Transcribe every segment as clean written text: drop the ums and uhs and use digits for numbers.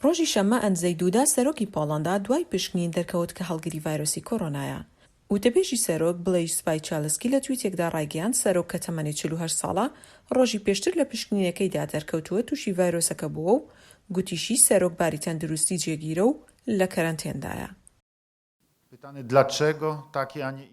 ڕۆژی شەممە ئەندزەی دوودا سەرۆکی پۆڵەندا دوای پشکنین دەرکەوت کە هەڵگری ڤایرۆسی کۆرۆنایە. وتەبێژی سەرۆک بڵێی سوپای چالسکی لە تویتێکدا ڕایگەیاند سەرۆک کە تەمەنی 48 ساڵە ڕۆژی پێشتر لە پشکنینەکەیدا دەرکەوتووە تووشی ڤایرۆسەکە بووە و گوتیشی سەرۆک باری تەندروستی جێگیرە و لە کەرەنتێندایە.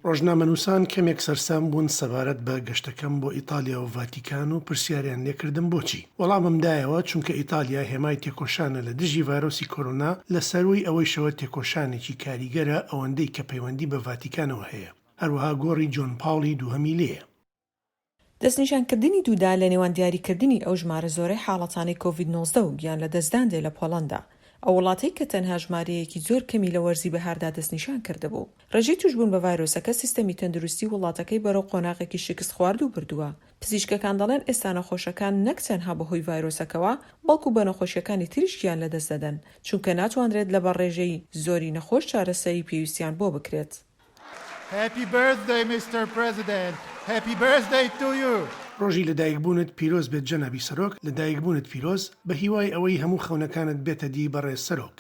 ڕۆژنامەنووسان کەمێک سەرسام بوون سەبارەت بە گەشتەکەم بۆ ئیتالیا و ڤاتیکان و پرسیاریان لێکردم بۆچی. وەڵامم دایەوە چونکە ئیتالیا هێمای تێکۆشانە لە دژی ڤایرۆسی کۆرۆنا لە سەروی ئەوەیشەوە تێکۆشانێکی کاریگەرە ئەوەندەی کە پەیوەندی بە ڤاتیکانەوە هەیە. هەروەها گۆڕی جۆن پاوڵی دووهەمی لێیە. دەستنیشانکردنی دوودا لە نێوان دیاریکردنی ئەو ژمارە زۆرەی حاڵەتانی کۆڤید-19 و گیان لە دەستدانێ لە پۆڵەندا، ئەو وڵاتەی کە تەنها ژمارەیەکی زۆر کەمی لە وەرزی بەهاردا دەستنیشان کردهبوو. ڕێژەی توشبوون بە ڤایرۆسەکە سیستەمی تەندروستی وڵاتەکەی بەرەو قۆناغێکی شکست خوارد و بردووە. پزیشکەکان دەڵێن ئێستا نەخۆشەکان نەک تەنها بەهۆی ڤایرۆسەکەوە بەڵکو بە نەخۆشیەکانی تریش گیان لەدەست دەدەن، چونکە ناتوانرێت لە بەڕێژەی زۆری نەخۆش چارەسەری پێویستیان بۆ بکرێت. Happy birthday, Mr. President. Happy birthday to you. ڕۆژی لەدایکبوونت پیرۆز بێت جەنابی سەرۆک، لەدایکبوونت پیرۆز بە هیوای ئەوەی هەموو خەونەکانت بێتە دی بەڕێز سەرۆک.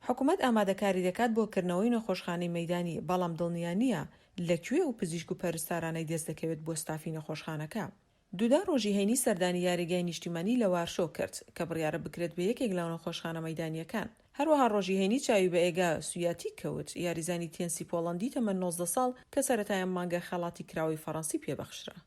حکوومەت ئامادەکاری دەکات بۆ کردنەوەی نەخۆشخانەی مەیدانی، بەڵام دڵنیا نییە لەکوێ و پزیشک و پەرستارانەی دەست دەکەوێت بۆ ستافی نەخۆشخانەکە. دوودا ڕۆژی هەینی سەردانی یاریگای نیشتیمانی لە وارشۆ کرد کە بڕیارە بکرێت بە یەکێک لەو نەخۆشخانە مەیدانیەکان. هەروەها ڕۆژی هەینی چاوی بە ئێگا سویاتی کەوت، یاریزانی تێنسی پۆڵەندی تەمەن 19 ساڵ کە سەرەتایە مانگە خەڵاتی کراوەی فەڕەنسی پێبەخشرا.